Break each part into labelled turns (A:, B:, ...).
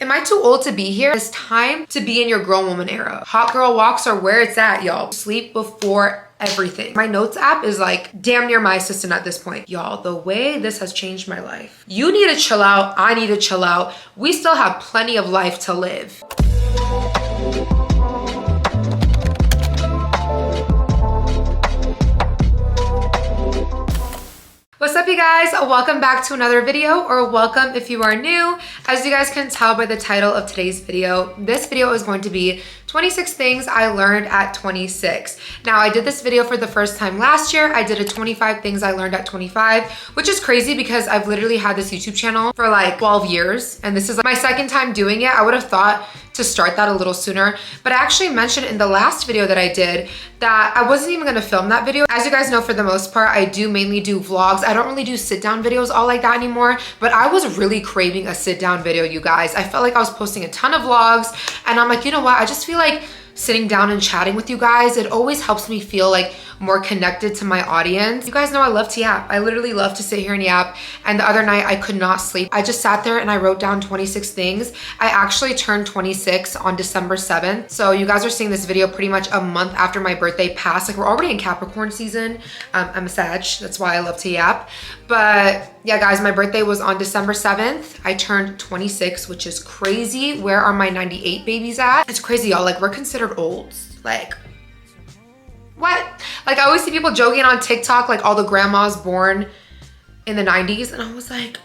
A: Am I too old to be here? It's time to be in your grown woman era. Hot girl walks are where it's at, y'all. Sleep before everything. My notes app is like damn near my assistant at this point. Y'all, the way this has changed my life. You need to chill out. I need to chill out. We still have plenty of life to live. What's up, you guys? Welcome back to another video, or welcome if you are new. As you guys can tell by the title of today's video, this video is going to be 26 things I learned at 26. Now, I did this video for the first time last year. I did a 25 things I learned at 25, which is crazy because I've literally had this YouTube channel for like 12 years, and this is my second time doing it. I would have thought to start that a little sooner, but I actually mentioned in the last video that I did that I wasn't even gonna film that video. As you guys know, for the most part, I do mainly do vlogs. I don't really do sit down videos all like that anymore, but I was really craving a sit down video, you guys. I felt like I was posting a ton of vlogs, and I'm like, you know what? I just feel like sitting down and chatting with you guys, it always helps me feel like more connected to my audience. You guys know I love to yap. I literally love to sit here and yap. And the other night I could not sleep. I just sat there and I wrote down 26 things. I actually turned 26 on December 7th. So you guys are seeing this video pretty much a month after my birthday passed. Like, we're already in Capricorn season. I'm a Sag, that's why I love to yap. But yeah, guys, my birthday was on December 7th. I turned 26, which is crazy. Where are my 98 babies at? It's crazy, y'all. Like, we're considered olds. Like, what? Like, I always see people joking on TikTok, like all the grandmas born in the 90s. And I was like,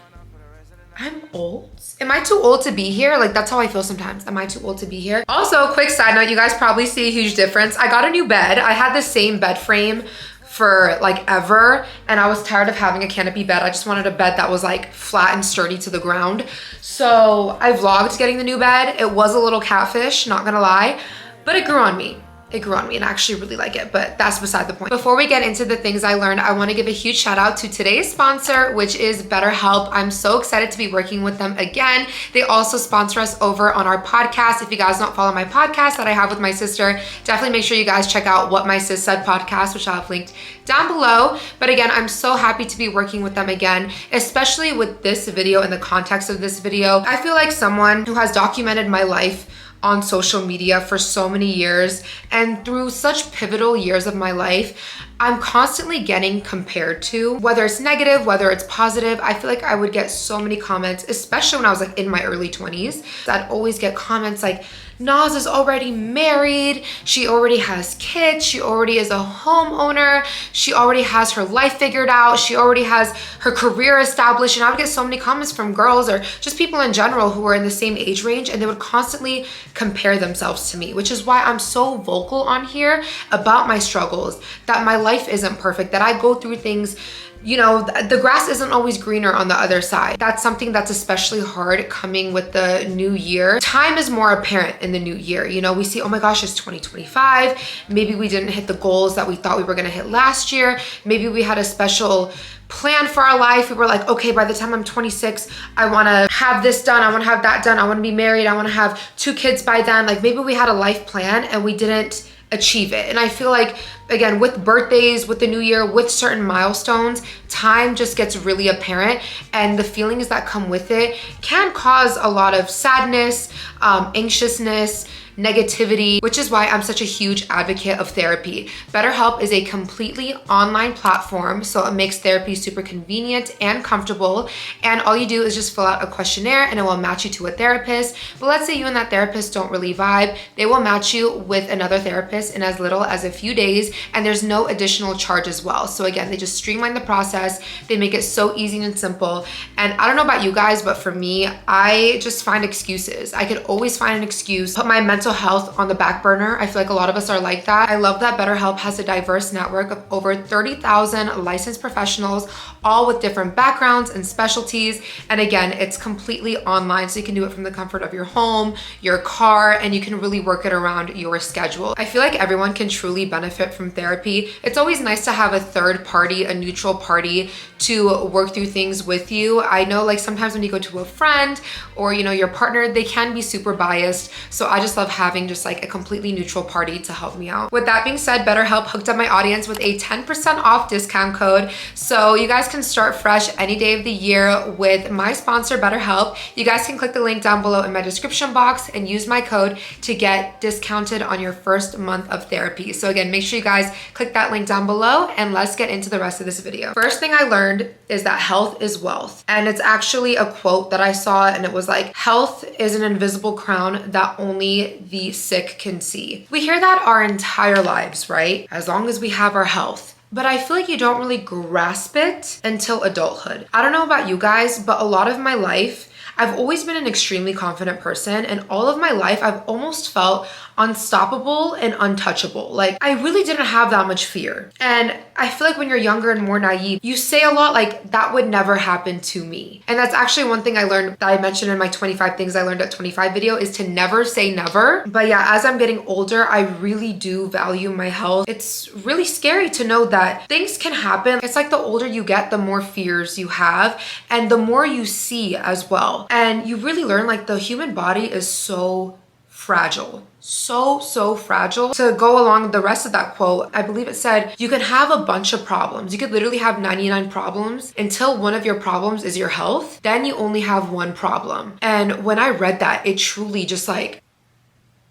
A: I'm old? Am I too old to be here? Like, that's how I feel sometimes. Am I too old to be here? Also, quick side note, you guys probably see a huge difference. I got a new bed. I had the same bed frame for like ever, and I was tired of having a canopy bed. I just wanted a bed that was like flat and sturdy to the ground. So I vlogged getting the new bed. It was a little catfish, not gonna lie, but it grew on me. It grew on me, and I actually really like it, but that's beside the point. Before we get into the things I learned, I want to give a huge shout out to today's sponsor, which is Betterhelp. I'm so excited to be working with them again. They also sponsor us over on our podcast. If you guys don't follow my podcast that I have with my sister, definitely make sure you guys check out What My Sis Said podcast, which I'll have linked down below. But again, I'm so happy to be working with them again, especially with this video and the context of this video. I feel like someone who has documented my life on social media for so many years, and through such pivotal years of my life, I'm constantly getting compared to, whether it's negative, whether it's positive. I feel like I would get so many comments, especially when I was like in my early 20s. I'd always get comments like, Naz is already married, she already has kids, she already is a homeowner, she already has her life figured out, she already has her career established. And I would get so many comments from girls or just people in general who are in the same age range, and they would constantly compare themselves to me, which is why I'm so vocal on here about my struggles, that my life isn't perfect, that I go through things. You know, the grass isn't always greener on the other side. That's something that's especially hard coming with the new year. Time is more apparent in the new year. You know, we see, oh my gosh, it's 2025. Maybe we didn't hit the goals that we thought we were gonna hit last year. Maybe we had a special plan for our life. We were like, okay, by the time I'm 26, I wanna have this done, I wanna have that done, I wanna be married, I wanna have 2 kids by then. Like, maybe we had a life plan and we didn't achieve it. And I feel like, again, with birthdays, with the new year, with certain milestones, time just gets really apparent, and the feelings that come with it can cause a lot of sadness, anxiousness, negativity, which is why I'm such a huge advocate of therapy. Betterhelp is a completely online platform, so it makes therapy super convenient and comfortable. And all you do is just fill out a questionnaire and it will match you to a therapist. But let's say you and that therapist don't really vibe, they will match you with another therapist in as little as a few days, and there's no additional charge as well. So again, they just streamline the process, they make it so easy and simple. And I don't know about you guys, but for me, I just find excuses. I could always find an excuse, put my mental health on the back burner. I feel like a lot of us are like that. I love that Betterhelp has a diverse network of over 30,000 licensed professionals, all with different backgrounds and specialties. And again, it's completely online, so you can do it from the comfort of your home, your car, and you can really work it around your schedule. I feel like everyone can truly benefit from from therapy. It's always nice to have a third party, a neutral party to work through things with you. I know like sometimes when you go to a friend or your partner, they can be super biased. So I just love having just like a completely neutral party to help me out. With that being said, BetterHelp hooked up my audience with a 10% off discount code. So you guys can start fresh any day of the year with my sponsor, BetterHelp. You guys can click the link down below in my description box and use my code to get discounted on your first month of therapy. So again, make sure you guys click that link down below and let's get into the rest of this video. First thing I learned is that health is wealth. And it's actually a quote that I saw and it was like, health is an invisible crown that only the sick can see. We hear that our entire lives, right? As long as we have our health. But I feel like you don't really grasp it until adulthood. I don't know about you guys, but a lot of my life, I've always been an extremely confident person, and all of my life I've almost felt unstoppable and untouchable. Like I really didn't have that much fear. And I feel like when you're younger and more naive, you say a lot like that would never happen to me. And that's actually one thing I learned that I mentioned in my 25 things I learned at 25 video is to never say never. But yeah, as I'm getting older, I really do value my health. It's really scary to know that things can happen. It's like the older you get, the more fears you have and the more you see as well. And you really learn like the human body is so fragile. So fragile. To go along the rest of that quote, I believe it said, you can have a bunch of problems. You could literally have 99 problems until one of your problems is your health. Then you only have one problem. And when I read that, it truly just like,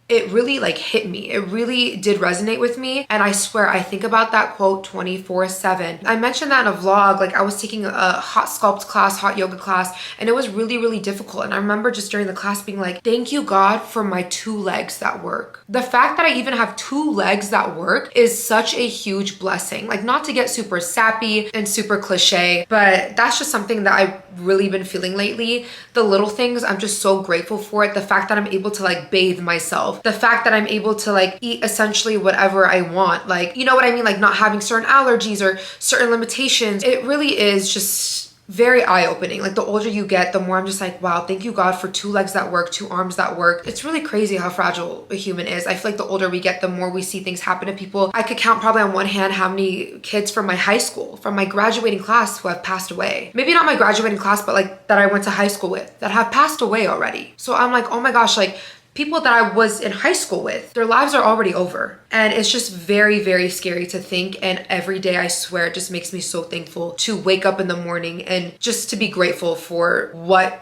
A: it really like hit me. It really did resonate with me. And I swear, I think about that quote 24/7. I mentioned that in a vlog, like I was taking a hot sculpt class, hot yoga class, and it was really difficult. And I remember just during the class being like, thank you God for my 2 legs that work. The fact that I even have 2 legs that work is such a huge blessing. Like not to get super sappy and super cliche, but that's just something that I've really been feeling lately. The little things, I'm just so grateful for it. The fact that I'm able to like bathe myself. The fact that I'm able to like eat essentially whatever I want. Like, you know what I mean? Like not having certain allergies or certain limitations. It really is just very eye-opening. Like the older you get, the more I'm just like, wow, thank you God for 2 legs that work, 2 arms that work. It's really crazy how fragile a human is. I feel like the older we get, the more we see things happen to people. I could count probably on one hand how many kids from my high school, from my graduating class who have passed away. Maybe not my graduating class, but like that I went to high school with that have passed away already. So I'm like, oh my gosh, like people that I was in high school with, their lives are already over. And it's just very scary to think. And every day, I swear, it just makes me so thankful to wake up in the morning and just to be grateful for what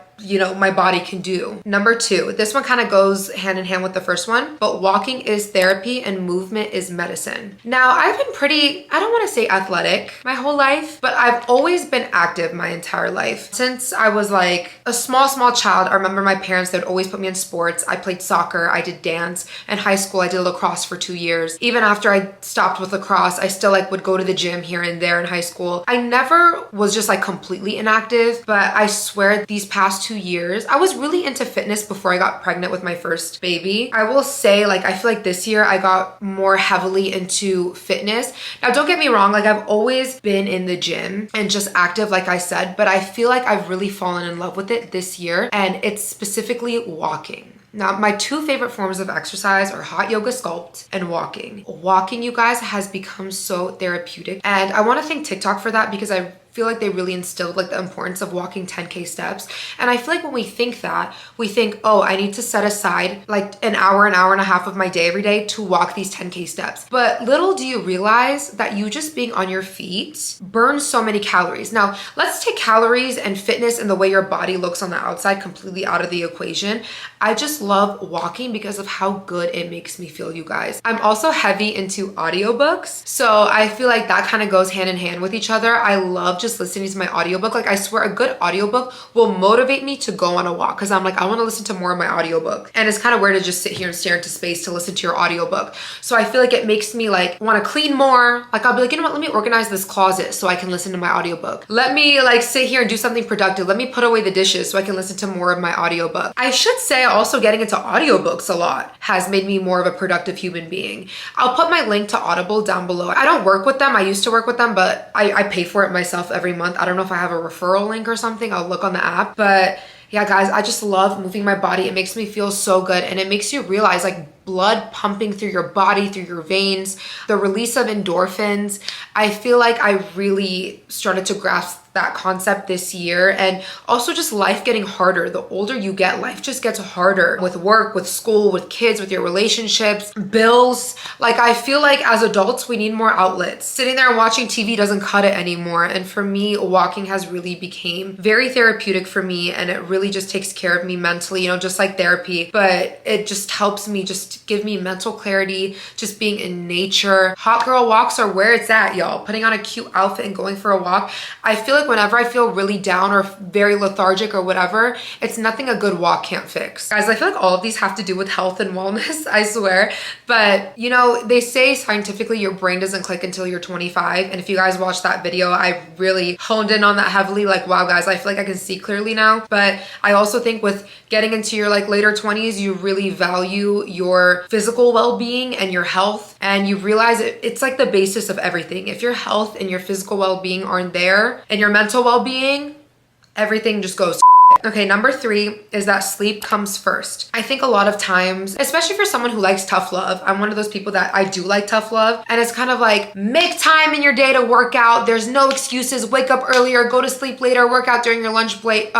A: my body can do. Number 2, this one kind of goes hand in hand with the first one, but walking is therapy and movement is medicine. Now, I've been pretty, I don't want to say athletic my whole life, but I've always been active my entire life. Since I was like a small child, I remember my parents, they'd always put me in sports. I played soccer, I did dance. In high school, I did lacrosse for 2 years. Even after I stopped with lacrosse, I still like would go to the gym here and there in high school. I never was just like completely inactive, but I swear these past 2 years, I was really into fitness before I got pregnant with my first baby. I will say, like, I feel like this year I got more heavily into fitness. Now, don't get me wrong, like I've always been in the gym and just active, like I said, but I feel like I've really fallen in love with it this year, and it's specifically walking. Now, my 2 favorite forms of exercise are hot yoga sculpt and walking. Walking, you guys, has become so therapeutic. And I want to thank TikTok for that because I feel like they really instilled like the importance of walking 10K steps. And I feel like when we think that, we think, oh, I need to set aside like an hour and a half of my day every day to walk these 10K steps. But little do you realize that you just being on your feet burns so many calories. Now, let's take calories and fitness and the way your body looks on the outside completely out of the equation. I just love walking because of how good it makes me feel, you guys. I'm also heavy into audiobooks. So I feel like that kind of goes hand in hand with each other. I love just listening to my audiobook. Like I swear a good audiobook will motivate me to go on a walk because I'm like, I want to listen to more of my audiobook. And it's kind of weird to just sit here and stare into space to listen to your audiobook. So I feel like it makes me like want to clean more. Like I'll be like, you know what, let me organize this closet so I can listen to my audiobook. Let me like sit here and do something productive. Let me put away the dishes so I can listen to more of my audiobook. I should say also getting into audiobooks a lot has made me more of a productive human being. I'll put my link to Audible down below. I don't work with them. I used to work with them, but I pay for it myself every month. I don't know if I have a referral link or something. I'll look on the app, but Yeah, guys, I just love moving my body. It makes me feel so good, and it makes you realize like blood pumping through your body, through your veins, the release of endorphins. I feel like I really started to grasp that concept this year, and also just life getting harder. The older you get, life just gets harder with work, with school, with kids, with your relationships, bills. Like I feel like as adults, we need more outlets. Sitting there and watching TV doesn't cut it anymore. And for me, walking has really became very therapeutic for me, and it really just takes care of me mentally, you know, just like therapy, but it just helps me just give me mental clarity, just being in nature. Hot girl walks are where it's at, y'all. Putting on a cute outfit and going for a walk. I feel like whenever I feel really down or very lethargic or whatever, it's nothing a good walk can't fix. Guys, I feel like all of these have to do with health and wellness, I swear. But you know, they say scientifically your brain doesn't click until you're 25. And if you guys watched that video, I really honed in on that heavily. Like, wow, guys, I feel like I can see clearly now. But I also think with getting into your like later 20s, you really value your physical well-being and your health, and you realize it's like the basis of everything. If your health and your physical well-being aren't there, and your mental well-being, everything just goes. Okay, number 3 is that sleep comes first. I think a lot of times, especially for someone who likes tough love, I'm one of those people that I do like tough love, and it's kind of like, make time in your day to work out. There's no excuses. Wake up earlier, go to sleep later, work out during your lunch break,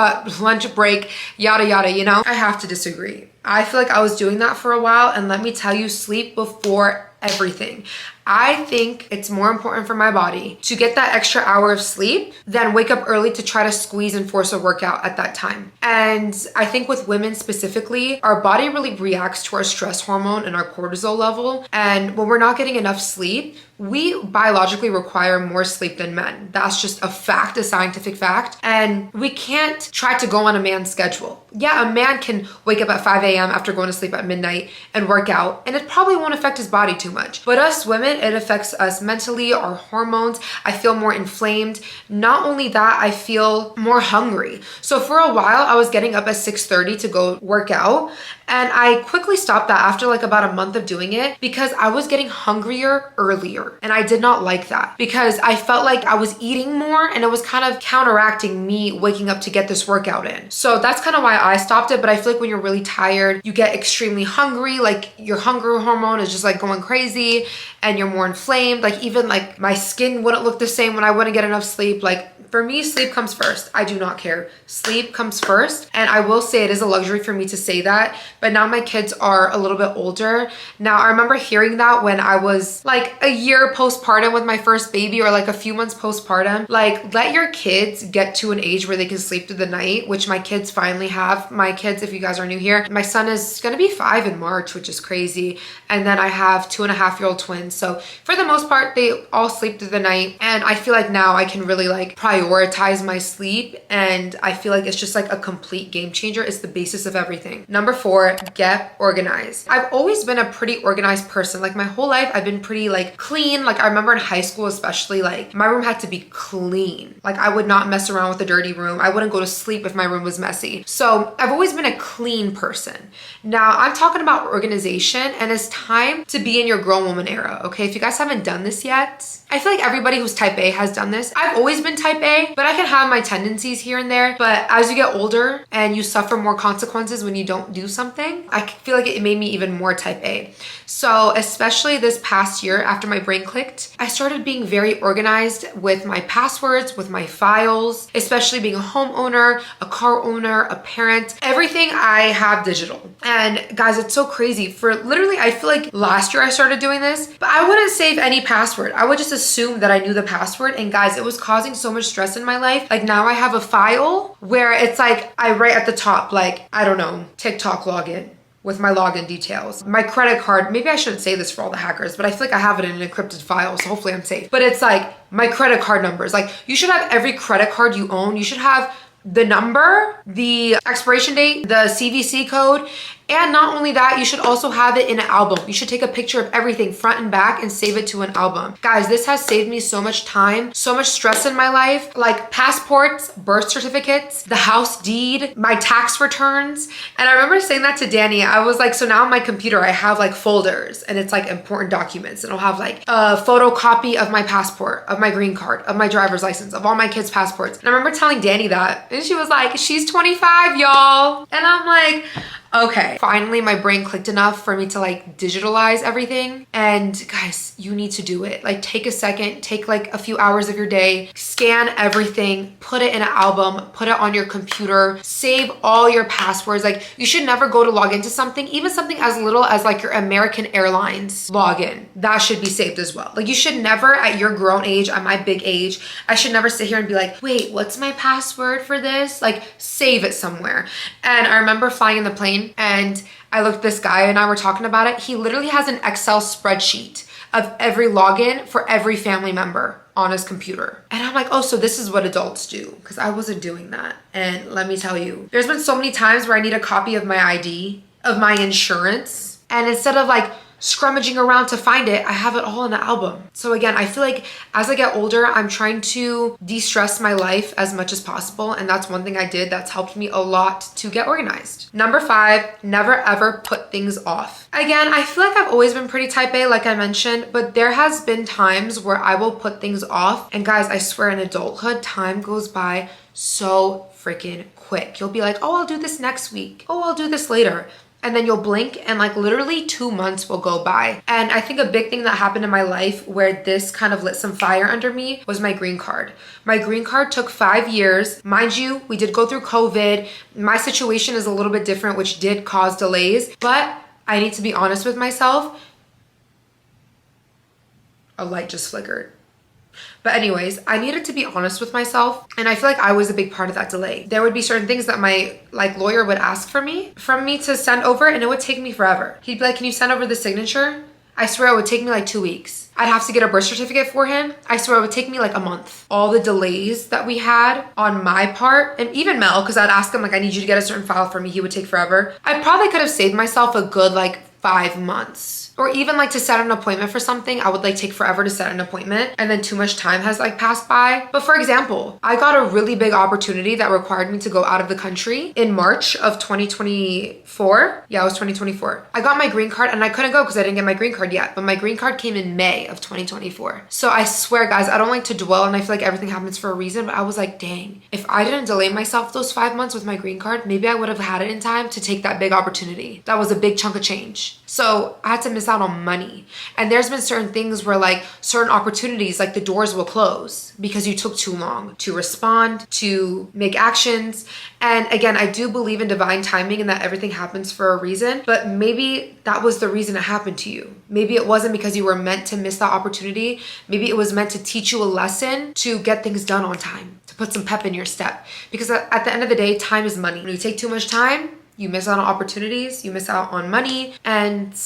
A: yada yada, you know? I have to disagree. I feel like I was doing that for a while, and let me tell you, sleep before everything. I think it's more important for my body to get that extra hour of sleep than wake up early to try to squeeze and force a workout at that time. And I think with women specifically, our body really reacts to our stress hormone and our cortisol level. And when we're not getting enough sleep, we biologically require more sleep than men. That's just a fact, a scientific fact. And we can't try to go on a man's schedule. Yeah, a man can wake up at 5 a.m. after going to sleep at midnight and work out, and it probably won't affect his body too much. But us women, it affects us mentally, our hormones. I feel more inflamed. Not only that, I feel more hungry. So for a while, I was getting up at 6:30 to go work out, and I quickly stopped that after like about a month of doing it because I was getting hungrier earlier. And I did not like that because I felt like I was eating more, and it was kind of counteracting me waking up to get this workout in. So that's kind of why I stopped it. But I feel like when you're really tired, you get extremely hungry. Like your hunger hormone is just like going crazy, and you're more inflamed. Like even like my skin wouldn't look the same when I wouldn't get enough sleep. Like for me, sleep comes first. I do not care. Sleep comes first. And I will say it is a luxury for me to say that. But now my kids are a little bit older. Now I remember hearing that when I was like a year postpartum with my first baby, or like a few months postpartum. Like let your kids get to an age where they can sleep through the night, which my kids finally have. My kids, if you guys are new here, my son is gonna be 5 in March, which is crazy. And then I have 2.5-year-old twins. So for the most part, they all sleep through the night. And I feel like now I can really like prioritize my sleep, and I feel like it's just like a complete game changer. It's the basis of everything. Number 4, get organized. I've always been a pretty organized person. Like my whole life, I've been pretty like clean. Like I remember in high school especially, like my room had to be clean. Like I would not mess around with a dirty room. I wouldn't go to sleep if my room was messy. So I've always been a clean person. Now I'm talking about organization, and it's time to be in your grown woman era, okay? If you guys haven't done this yet, I feel like everybody who's type A has done this. I've always been type A, but I can have my tendencies here and there. But as you get older and you suffer more consequences when you don't do something, I feel like it made me even more type A. So especially this past year after my brain clicked, I started being very organized with my passwords, with my files, especially being a homeowner, a car owner, a parent, everything I have digital. And guys, it's so crazy. For literally, I feel like last year I started doing this, but I wouldn't save any password. I would just assume that I knew the password. And guys, it was causing so much stress in my life. Like now I have a file where it's like, I write at the top, like, I don't know, TikTok login with my login details. My credit card, maybe I shouldn't say this for all the hackers, but I feel like I have it in an encrypted file, so hopefully I'm safe. But it's like my credit card numbers. Like you should have every credit card you own. You should have the number, the expiration date, the CVC code, And not only that, you should also have it in an album. You should take a picture of everything front and back and save it to an album. Guys, this has saved me so much time, so much stress in my life, like passports, birth certificates, the house deed, my tax returns. And I remember saying that to Danny. I was like, so now on my computer, I have like folders and it's like important documents. And I'll have like a photocopy of my passport, of my green card, of my driver's license, of all my kids' passports. And I remember telling Danny that and she was like, she's 25, y'all. And I'm like, okay, finally my brain clicked enough for me to like digitalize everything. And guys, you need to do it. Like take a second, take like a few hours of your day, scan everything, put it in an album, put it on your computer, save all your passwords. Like you should never go to log into something, even something as little as like your American Airlines login. That should be saved as well. Like you should never at your grown age, at my big age, I should never sit here and be like, wait, what's my password for this? Like save it somewhere. And I remember flying in the plane and I looked, this guy and I were talking about it. He literally has an Excel spreadsheet of every login for every family member on his computer. And I'm like, oh, so this is what adults do, because I wasn't doing that. And let me tell you, there's been so many times where I need a copy of my ID, of my insurance. And instead of like scrummaging around to find it, I have it all in an album. So again, I feel like as I get older, I'm trying to de-stress my life as much as possible. And that's one thing I did that's helped me a lot to get organized. Number 5, never ever put things off. Again, I feel like I've always been pretty type A, like I mentioned, but there has been times where I will put things off. And guys, I swear in adulthood, time goes by so freaking quick. You'll be like, oh, I'll do this next week. Oh, I'll do this later. And then you'll blink and like literally 2 months will go by. And I think a big thing that happened in my life where this kind of lit some fire under me was my green card. My green card took 5 years. Mind you, we did go through COVID. My situation is a little bit different, which did cause delays, but I need to be honest with myself. A light just flickered. But anyways, I needed to be honest with myself. And I feel like I was a big part of that delay. There would be certain things that my lawyer would ask from me to send over, and it would take me forever. He'd be like, can you send over the signature? I swear it would take me like 2 weeks. I'd have to get a birth certificate for him. I swear it would take me like a month. All the delays that we had on my part, and even Mel, because I'd ask him like, I need you to get a certain file for me. He would take forever. I probably could have saved myself a good like 5 months. Or even like to set an appointment for something, I would like take forever to set an appointment and then too much time has like passed by. But for example, I got a really big opportunity that required me to go out of the country in March of 2024. Yeah, it was 2024. I got my green card and I couldn't go because I didn't get my green card yet, but my green card came in May of 2024. So I swear guys, I don't like to dwell and I feel like everything happens for a reason, but I was like, dang, if I didn't delay myself those 5 months with my green card, maybe I would have had it in time to take that big opportunity. That was a big chunk of change. So I had to miss out on money. And there's been certain things where like certain opportunities, like the doors will close because you took too long to respond, to make actions. And again, I do believe in divine timing and that everything happens for a reason, but maybe that was the reason it happened to you. Maybe it wasn't because you were meant to miss that opportunity. Maybe it was meant to teach you a lesson to get things done on time, to put some pep in your step. Because at the end of the day, time is money. When you take too much time, you miss out on opportunities, you miss out on money. And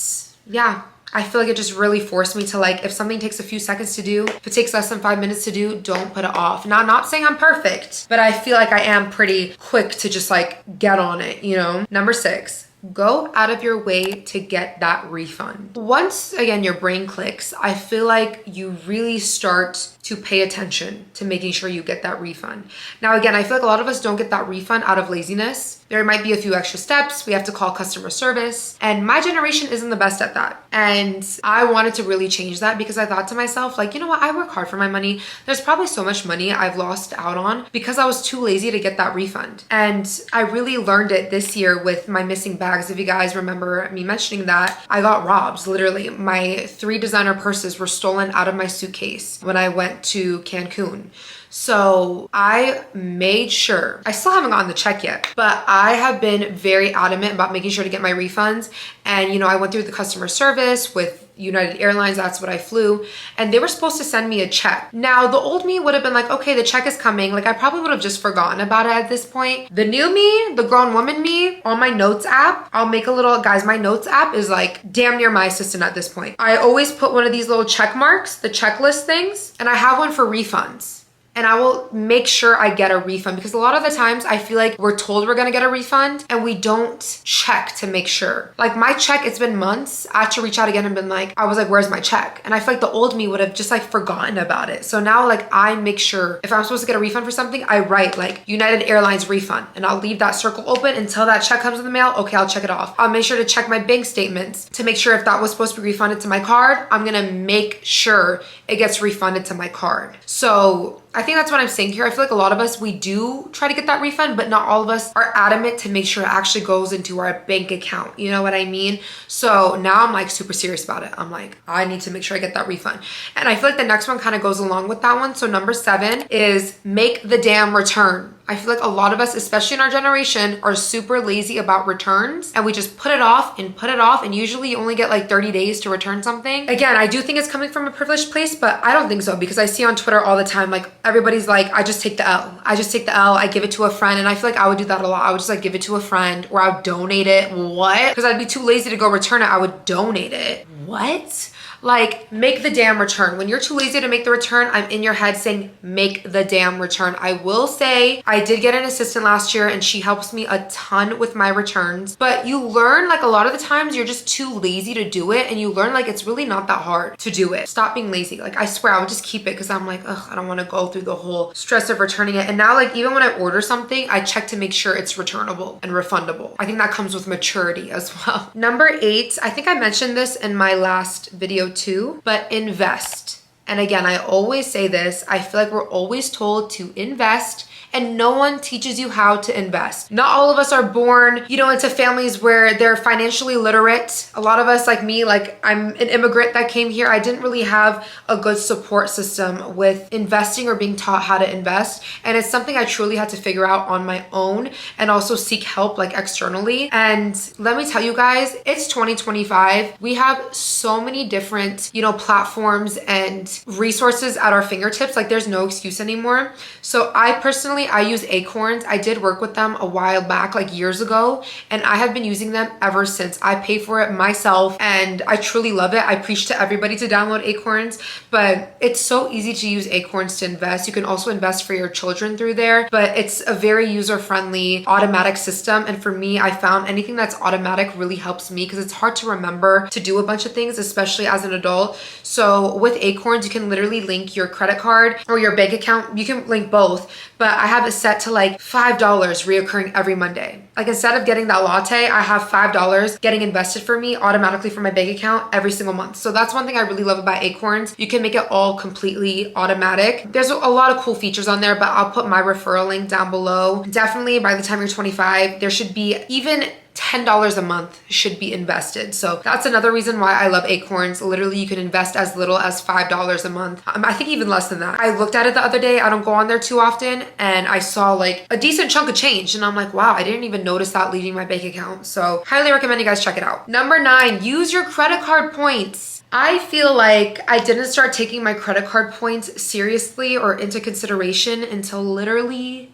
A: yeah, I feel like it just really forced me to like, if something takes a few seconds to do, if it takes less than 5 minutes to do, don't put it off. Now, I'm not saying I'm perfect, but I feel like I am pretty quick to just like get on it, you know? Number 6, go out of your way to get that refund. Once again, your brain clicks, I feel like you really start to pay attention to making sure you get that refund. Now, again, I feel like a lot of us don't get that refund out of laziness. There might be a few extra steps. We have to call customer service. And my generation isn't the best at that. And I wanted to really change that because I thought to myself, like, you know what? I work hard for my money. There's probably so much money I've lost out on because I was too lazy to get that refund. And I really learned it this year with my missing bags. If you guys remember me mentioning that, I got robbed. Literally, my 3 designer purses were stolen out of my suitcase when I went to Cancun. So I made sure, I still haven't gotten the check yet, but I have been very adamant about making sure to get my refunds. And, you know, I went through the customer service with United Airlines, that's what I flew, and they were supposed to send me a check. Now, the old me would have been like, okay, the check is coming. Like, I probably would have just forgotten about it at this point. The new me, the grown woman me, on my notes app, I'll make a little, guys, my notes app is like damn near my assistant at this point. I always put one of these little check marks, the checklist things, and I have one for refunds. and I will make sure I get a refund, because a lot of the times I feel like we're told we're gonna get a refund and we don't check to make sure. Like my check, it's been months. I had to reach out again and been like, I was like, where's my check? And I feel like the old me would have just like forgotten about it. So now like I make sure if I'm supposed to get a refund for something, I write like United Airlines refund, and I'll leave that circle open until that check comes in the mail. Okay, I'll check it off. I'll make sure to check my bank statements to make sure if that was supposed to be refunded to my card, I'm gonna make sure it gets refunded to my card. So I think that's what I'm saying here. I feel like a lot of us, we do try to get that refund, but not all of us are adamant to make sure it actually goes into our bank account. You know what I mean? So now I'm like super serious about it. I'm like, I need to make sure I get that refund. And I feel like the next one kind of goes along with that one. So number 7 is make the damn return. I feel like a lot of us, especially in our generation, are super lazy about returns, and we just put it off and put it off. And usually you only get like 30 days to return something. Again, I do think it's coming from a privileged place, but I don't think so, because I see on Twitter all the time, like everybody's like, I just take the L. I just take the L. I give it to a friend. And I feel like I would do that a lot. I would just like give it to a friend, or I would donate it. What? Because I'd be too lazy to go return it. I would donate it. What? Like, make the damn return. When you're too lazy to make the return, I'm in your head saying, make the damn return. I will say I did get an assistant last year, and she helps me a ton with my returns. But you learn, like, a lot of the times you're just too lazy to do it, and you learn like it's really not that hard to do it. Stop being lazy. Like, I swear I would just keep it, because I'm like, ugh, I don't want to go through the whole stress of returning it. And now, like, even when I order something, I check to make sure it's returnable and refundable. I think that comes with maturity as well. Number 8, I think I mentioned this in my last video too, but invest. And again, I always say this, I feel like we're always told to invest, and no one teaches you how to invest. Not all of us are born, you know, into families where they're financially literate. A lot of us, like me, like I'm an immigrant that came here. I didn't really have a good support system with investing or being taught how to invest. And it's something I truly had to figure out on my own, and also seek help like externally. And let me tell you guys, it's 2025. We have so many different, you know, platforms and resources at our fingertips. Like there's no excuse anymore. So I personally, I use Acorns. I did work with them a while back, like years ago, and I have been using them ever since. I pay for it myself, and I truly love it. I preach to everybody to download Acorns, but it's so easy to use Acorns to invest. You can also invest for your children through there, but it's a very user-friendly automatic system. And for me, I found anything that's automatic really helps me, because it's hard to remember to do a bunch of things, especially as an adult. So with Acorns, you can literally link your credit card or your bank account. You can link both, but I have it set to like $5 reoccurring every Monday. Like instead of getting that latte, I have $5 getting invested for me automatically from my bank account every single month. So that's one thing I really love about Acorns. You can make it all completely automatic. There's a lot of cool features on there, but I'll put my referral link down below. Definitely by the time you're 25, there should be even $10 a month should be invested. So that's another reason why I love Acorns. Literally, you can invest as little as $5 a month. I think even less than that. I looked at it the other day. I don't go on there too often, and I saw like a decent chunk of change, and I'm like, wow, I didn't even notice that leaving my bank account. So highly recommend you guys check it out. Number 9, use your credit card points. I feel like I didn't start taking my credit card points seriously or into consideration until literally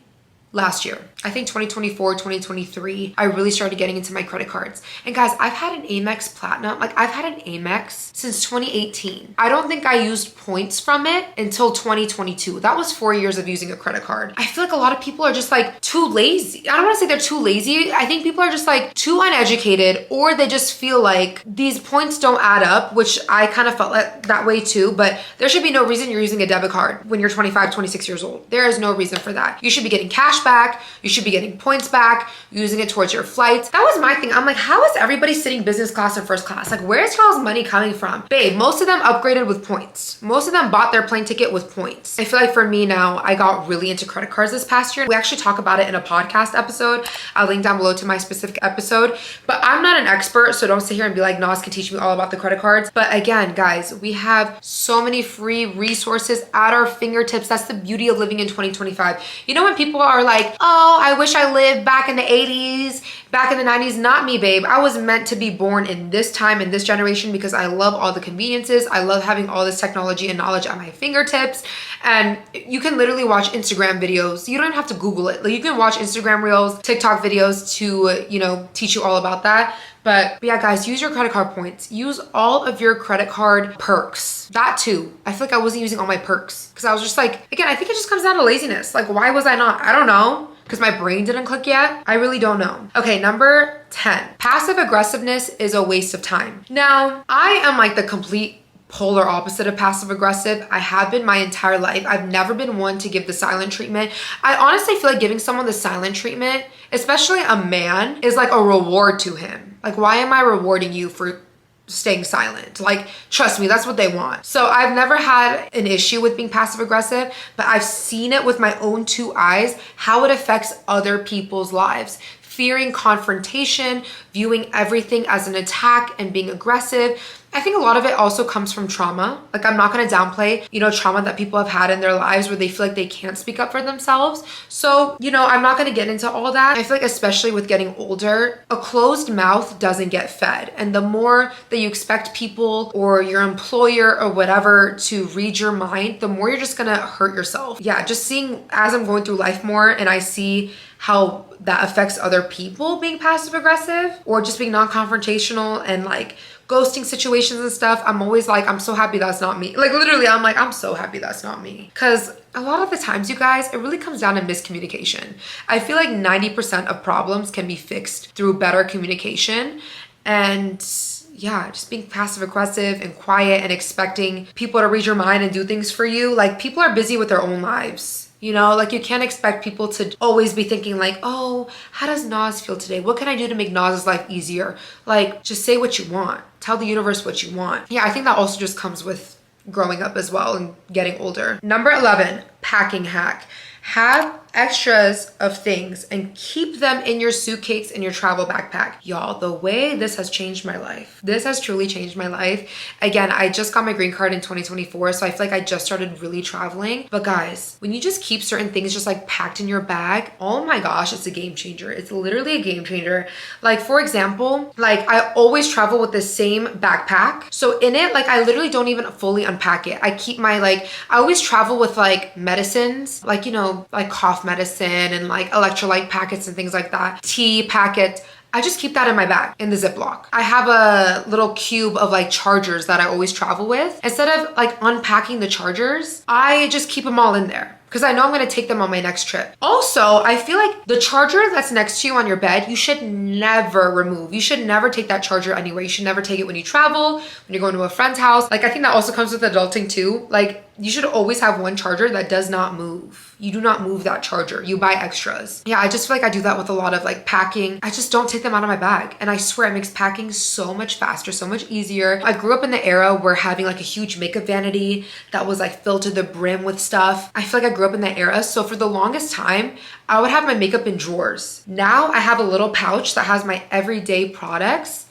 A: last year. I think 2024, 2023, I really started getting into my credit cards. And guys, I've had an Amex Platinum. Like I've had an Amex since 2018. I don't think I used points from it until 2022. That was 4 years of using a credit card. I feel like a lot of people are just like too lazy. I don't want to say they're too lazy. I think people are just like too uneducated, or they just feel like these points don't add up, which I kind of felt like that way too. But there should be no reason you're using a debit card when you're 25, 26 years old. There is no reason for that. You should be getting cash back. You should be getting points back, using it towards your flights. That was my thing. I'm like, how is everybody sitting business class and first class? Like, where's y'all's money coming from? Babe, most of them upgraded with points. Most of them bought their plane ticket with points. I feel like for me now, I got really into credit cards this past year. We actually talk about it in a podcast episode. I'll link down below to my specific episode, but I'm not an expert, so don't sit here and be like, Nas can teach me all about the credit cards. But again, guys, we have so many free resources at our fingertips. That's the beauty of living in 2025. You know, when people are like, oh, I wish I lived back in the 80s, back in the 90s. Not me, babe. I was meant to be born in this time, in this generation, because I love all the conveniences. I love having all this technology and knowledge at my fingertips. And you can literally watch Instagram videos. You don't even have to Google it. Like, you can watch Instagram reels, TikTok videos to, you know, teach you all about that. But yeah, guys, use your credit card points. Use all of your credit card perks. That too. I feel like I wasn't using all my perks because I was just like, again, I think it just comes down to laziness. Like, why was I not? I don't know. Because my brain didn't click yet. I really don't know. Okay, number 10. Passive aggressiveness is a waste of time. Now, I am like the complete polar opposite of passive aggressive. I have been my entire life. I've never been one to give the silent treatment. I honestly feel like giving someone the silent treatment, especially a man, is like a reward to him. Like, why am I rewarding you for staying silent? Like, trust me, that's what they want. So I've never had an issue with being passive aggressive, but I've seen it with my own two eyes, how it affects other people's lives. Fearing confrontation, viewing everything as an attack, and being aggressive. I think a lot of it also comes from trauma. Like, I'm not going to downplay, trauma that people have had in their lives where they feel like they can't speak up for themselves. So, I'm not going to get into all that. I feel like especially with getting older, a closed mouth doesn't get fed. And the more that you expect people or your employer or whatever to read your mind, the more you're just going to hurt yourself. Yeah, just seeing as I'm going through life more and I see how that affects other people being passive aggressive or just being non-confrontational and like ghosting situations and stuff, I'm always like, I'm so happy that's not me. Like, literally, I'm like, I'm so happy that's not me. Because a lot of the times, you guys, it really comes down to miscommunication. I feel like 90% of problems can be fixed through better communication. And yeah, just being passive aggressive and quiet and expecting people to read your mind and do things for you. Like, people are busy with their own lives. Like, you can't expect people to always be thinking like, oh, how does Naz feel today? What can I do to make Naz's life easier? Like, just say what you want. Tell the universe what you want. Yeah, I think that also just comes with growing up as well and getting older. Number 11, packing hack. Have extras of things and keep them in your suitcase in your travel backpack. Y'all, the way this has changed my life. This has truly changed my life. Again, I just got my green card in 2024, so I feel like I just started really traveling. But guys, when you just keep certain things just like packed in your bag, oh my gosh, it's a game changer. It's literally a game changer. Like, for example, like I always travel with the same backpack. So in it, like I literally don't even fully unpack it. I keep my I always travel with like medicines, like, like cough medicine and like electrolyte packets and things like that, tea packets. I just keep that in my bag in the Ziploc. I have a little cube of like chargers that I always travel with. Instead of like unpacking the chargers, I just keep them all in there because I know I'm going to take them on my next trip. Also, I feel like the charger that's next to you on your bed, you should never remove. You should never take that charger anywhere. You should never take it when you travel, when you're going to a friend's house. Like, I think that also comes with adulting too. Like, you should always have one charger that does not move. You do not move that charger. You buy extras. Yeah, I just feel like I do that with a lot of like packing. I just don't take them out of my bag. And I swear it makes packing so much faster, so much easier. I grew up in the era where having like a huge makeup vanity that was like filled to the brim with stuff. I feel like I grew up in that era. So for the longest time, I would have my makeup in drawers. Now I have a little pouch that has my everyday products.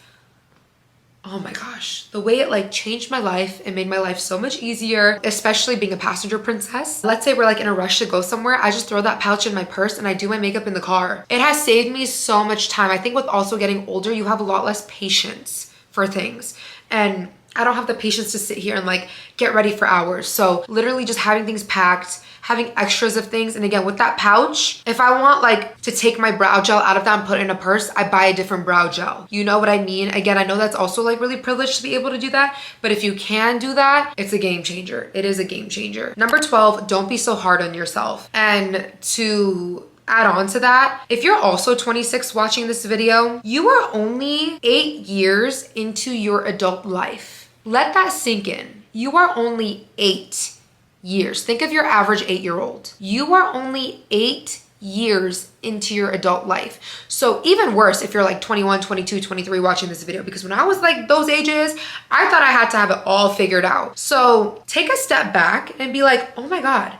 A: Oh my gosh, the way it like changed my life, it made my life so much easier, especially being a passenger princess. Let's say we're like in a rush to go somewhere, I just throw that pouch in my purse and I do my makeup in the car. It has saved me so much time. I think with also getting older, you have a lot less patience for things. And I don't have the patience to sit here and like get ready for hours. So literally just having things packed, having extras of things. And again, with that pouch, if I want like to take my brow gel out of that and put it in a purse, I buy a different brow gel. You know what I mean? Again, I know that's also like really privileged to be able to do that. But if you can do that, it's a game changer. It is a game changer. Number 12, don't be so hard on yourself. And to add on to that, if you're also 26 watching this video, you are only 8 years into your adult life. Let that sink in. You are only 8 years. Think of your average 8-year-old. You are only 8 years into your adult life. So even worse if you're like 21, 22, 23 watching this video, because when I was like those ages, I thought I had to have it all figured out. So take a step back and be like, oh my God,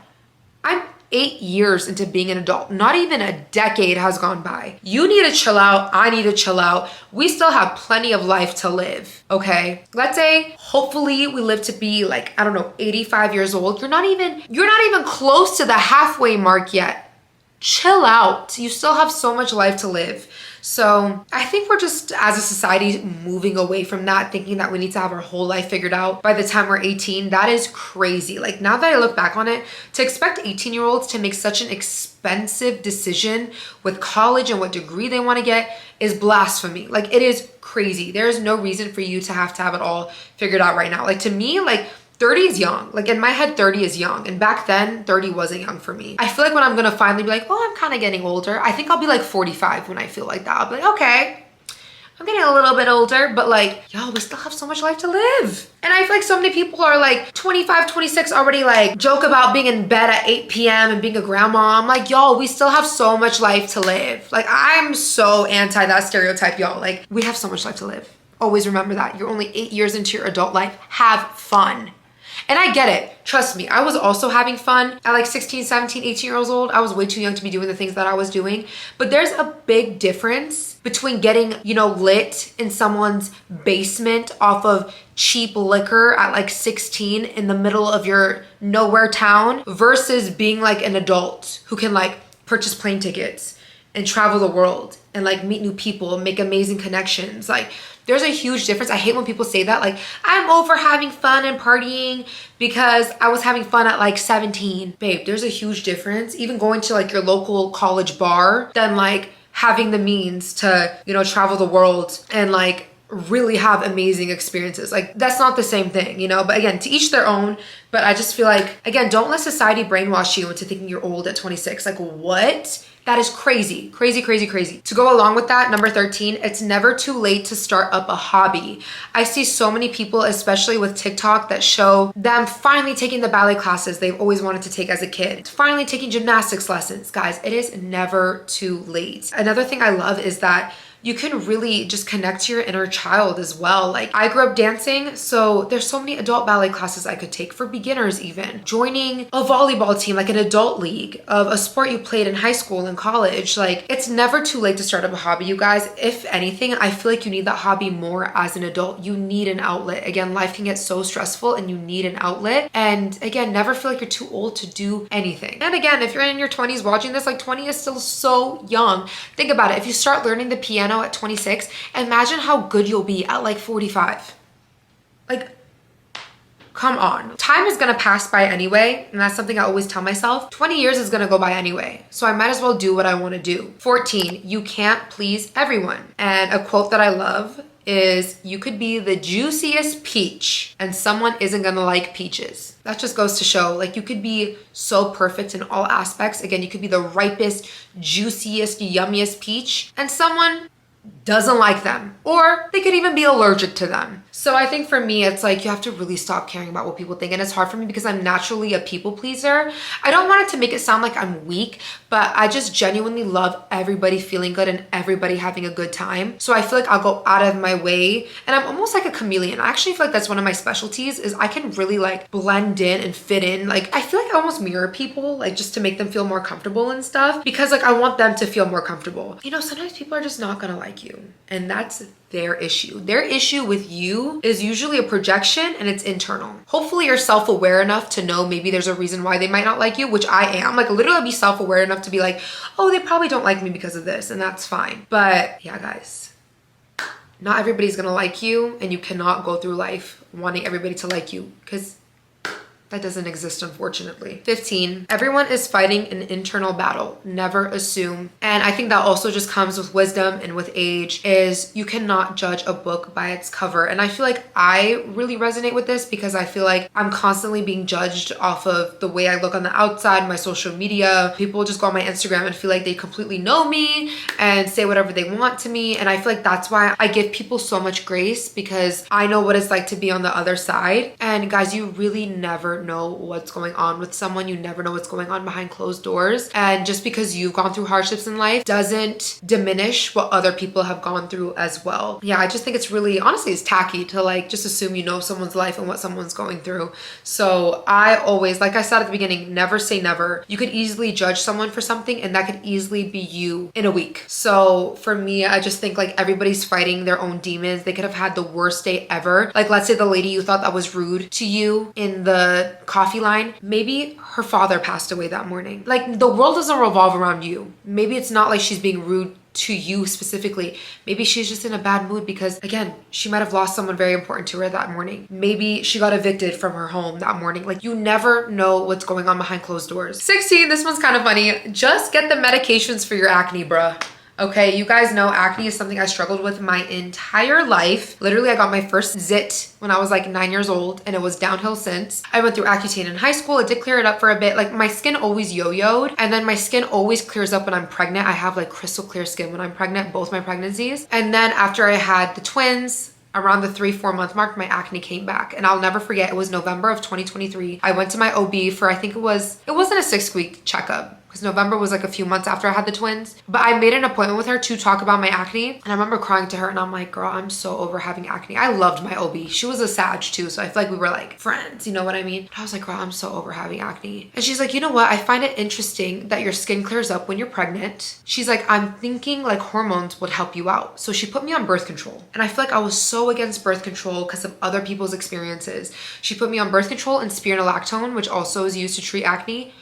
A: I'm 8 years into being an adult. Not even a decade has gone by. You need to chill out. I need to chill out. We still have plenty of life to live, okay? Let's say, hopefully we live to be like, I don't know, 85 years old. You're not even close to the halfway mark yet. Chill out. You still have so much life to live. So I think we're just, as a society, moving away from that, thinking that we need to have our whole life figured out by the time we're 18. That is crazy. Like, now that I look back on it, to expect 18-year-olds to make such an expensive decision with college and what degree they want to get is blasphemy. Like, it is crazy. There is no reason for you to have it all figured out right now. Like, to me, like, 30 is young. Like, in my head, 30 is young. And back then, 30 wasn't young for me. I feel like when I'm gonna finally be like, oh, I'm kind of getting older, I think I'll be like 45 when I feel like that. I'll be like, okay, I'm getting a little bit older, but like, y'all, we still have so much life to live. And I feel like so many people are like 25, 26 already like joke about being in bed at 8 p.m. and being a grandma. I'm like, y'all, we still have so much life to live. Like, I'm so anti that stereotype, y'all. Like, we have so much life to live. Always remember that. You're only 8 years into your adult life. Have fun. And I get it. Trust me, I was also having fun at like 16, 17, 18 years old. I was way too young to be doing the things that I was doing. But there's a big difference between getting, you know, lit in someone's basement off of cheap liquor at like 16 in the middle of your nowhere town versus being like an adult who can like purchase plane tickets and travel the world and like meet new people and make amazing connections. Like, there's a huge difference. I hate when people say that, like, I'm over having fun and partying because I was having fun at like 17. Babe, there's a huge difference. Even going to like your local college bar than like having the means to, you know, travel the world and like really have amazing experiences. Like, that's not the same thing, you know? But again, to each their own. But I just feel like, again, don't let society brainwash you into thinking you're old at 26. Like, what? That is crazy, crazy, crazy, crazy. To go along with that, number 13, it's never too late to start up a hobby. I see so many people, especially with TikTok, that show them finally taking the ballet classes they've always wanted to take as a kid, finally taking gymnastics lessons. Guys, it is never too late. Another thing I love is that you can really just connect to your inner child as well. Like, I grew up dancing, so there's so many adult ballet classes I could take for beginners even. Joining a volleyball team, like an adult league of a sport you played in high school and college. Like, it's never too late to start up a hobby, you guys. If anything, I feel like you need that hobby more as an adult. You need an outlet. Again, life can get so stressful and you need an outlet. And again, never feel like you're too old to do anything. And again, if you're in your 20s watching this, like 20 is still so young. Think about it. If you start learning the piano at 26, imagine how good you'll be at like 45. Like, come on. Time is gonna pass by anyway, and that's something I always tell myself. 20 years is gonna go by anyway, so I might as well do what I wanna do. 14, you can't please everyone. And a quote that I love is, you could be the juiciest peach and someone isn't gonna like peaches. That just goes to show, like, you could be so perfect in all aspects. Again, you could be the ripest, juiciest, yummiest peach and someone doesn't like them, or they could even be allergic to them. So I think for me, it's like, you have to really stop caring about what people think. And it's hard for me because I'm naturally a people pleaser. I don't want it to make it sound like I'm weak, but I just genuinely love everybody feeling good and everybody having a good time. So I feel like I'll go out of my way, and I'm almost like a chameleon. I actually feel like that's one of my specialties, is I can really like blend in and fit in. Like, I feel like I almost mirror people, like, just to make them feel more comfortable and stuff, because like, I want them to feel more comfortable. You know, sometimes people are just not gonna like you, and that's their issue. Their issue with you is usually a projection, and it's internal. Hopefully you're self-aware enough to know maybe there's a reason why they might not like you, which I am. Like, literally be self-aware enough to be like, oh, they probably don't like me because of this, and that's fine. But yeah, guys, not everybody's gonna like you, and you cannot go through life wanting everybody to like you, because that doesn't exist, unfortunately. 15, everyone is fighting an internal battle. Never assume. And I think that also just comes with wisdom and with age, is you cannot judge a book by its cover. And I feel like I really resonate with this because I feel like I'm constantly being judged off of the way I look on the outside, my social media. People just go on my Instagram and feel like they completely know me and say whatever they want to me. And I feel like that's why I give people so much grace, because I know what it's like to be on the other side. And guys, you really never know what's going on with someone. You never know what's going on behind closed doors. And just because you've gone through hardships in life doesn't diminish what other people have gone through as well. Yeah, I just think it's really, honestly, it's tacky to like just assume you know someone's life and what someone's going through. So I always, like I said at the beginning, never say never. You could easily judge someone for something, and that could easily be you in a week. So for me, I just think like everybody's fighting their own demons. They could have had the worst day ever. Like, let's say the lady you thought that was rude to you in the coffee line, maybe her father passed away that morning. Like, the world doesn't revolve around you. Maybe it's not like she's being rude to you specifically. Maybe she's just in a bad mood because, again, she might have lost someone very important to her that morning. Maybe she got evicted from her home that morning. Like, you never know what's going on behind closed doors. 16, this one's kind of funny. Just get the medications for your acne, bruh. Okay, you guys know acne is something I struggled with my entire life. Literally, I got my first zit when I was like 9 years old, and it was downhill since. I went through Accutane in high school. It did clear it up for a bit. Like, my skin always yo-yoed, and then my skin always clears up when I'm pregnant. I have like crystal clear skin when I'm pregnant, both my pregnancies. And then after I had the twins, around the 3-4 month mark, my acne came back. And I'll never forget, it was November of 2023. I went to my OB for, I think it wasn't a 6-week checkup, because November was like a few months after I had the twins. But I made an appointment with her to talk about my acne. And I remember crying to her and I'm like, girl, I'm so over having acne. I loved my OB. She was a Sag too, so I feel like we were like friends, you know what I mean? And I was like, girl, I'm so over having acne. And she's like, you know what? I find it interesting that your skin clears up when you're pregnant. She's like, I'm thinking like hormones would help you out. So she put me on birth control. And I feel like I was so against birth control because of other people's experiences. She put me on birth control and spironolactone, which also is used to treat acne.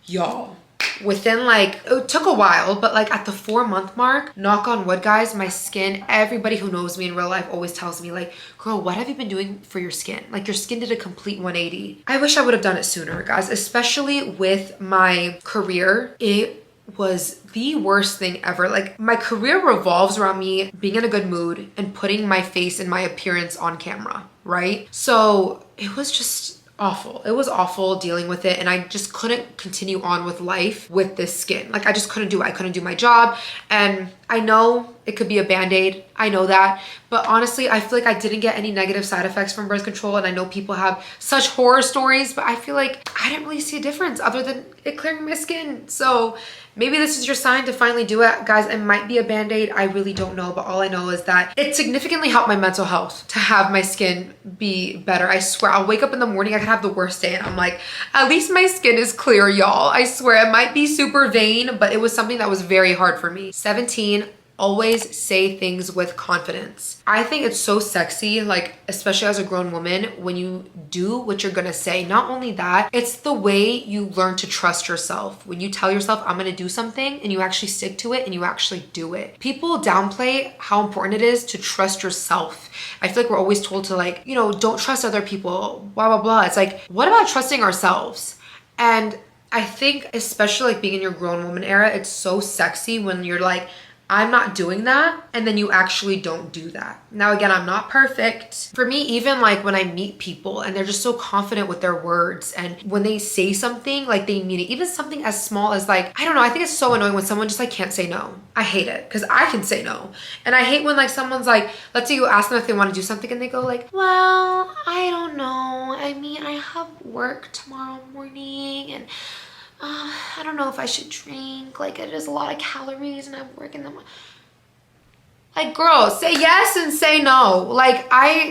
A: Y'all, within like, it took a while, but like at the 4-month mark, knock on wood, guys, my skin, everybody who knows me in real life always tells me like, girl, what have you been doing for your skin? Like, your skin did a complete 180. I wish I would have done it sooner, guys, especially with my career. It was the worst thing ever. Like, my career revolves around me being in a good mood and putting my face and my appearance on camera, right? So it was just awful. It was awful dealing with it, and I just couldn't continue on with life with this skin. Like, I just couldn't do it. I couldn't do my job, and I know it could be a band-aid. I know that, but honestly, I feel like I didn't get any negative side effects from birth control, and I know people have such horror stories, but I feel like I didn't really see a difference other than it clearing my skin. So maybe this is your sign to finally do it, guys. It might be a band-aid. I really don't know, but all I know is that it significantly helped my mental health to have my skin be better. I swear, I'll wake up in the morning, I could have the worst day, and I'm like, at least my skin is clear, y'all. I swear, it might be super vain, but it was something that was very hard for me. 17, always say things with confidence. I think it's so sexy, like, especially as a grown woman, when you do what you're gonna say. Not only that, it's the way you learn to trust yourself. When you tell yourself, I'm gonna do something, and you actually stick to it and you actually do it. People downplay how important it is to trust yourself. I feel like we're always told to, like, you know, don't trust other people, blah, blah, blah. It's like, what about trusting ourselves? And I think, especially like being in your grown woman era, it's so sexy when you're like, I'm not doing that, and then you actually don't do that. Now, again, I'm not perfect. For me, even like when I meet people and they're just so confident with their words, and when they say something, like they mean it. Even something as small as like, I don't know, I think it's so annoying when someone just like can't say no. I hate it because I can say no. And I hate when like someone's like, let's say you ask them if they want to do something and they go like, well, I don't know. I mean, I have work tomorrow morning, and I don't know if I should drink. Like, it is a lot of calories and I'm working them. Like, girl, say yes and say no. Like,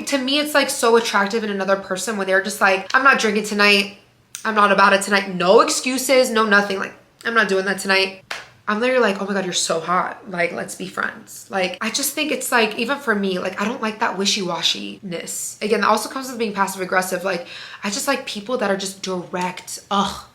A: to me, it's like so attractive in another person when they're just like, I'm not drinking tonight. I'm not about it tonight. No excuses, no nothing. Like, I'm not doing that tonight. I'm literally like, oh my God, you're so hot. Like, let's be friends. Like, I just think it's like, even for me, like, I don't like that wishy-washy-ness. Again, that also comes with being passive aggressive. Like, I just like people that are just direct. Ugh.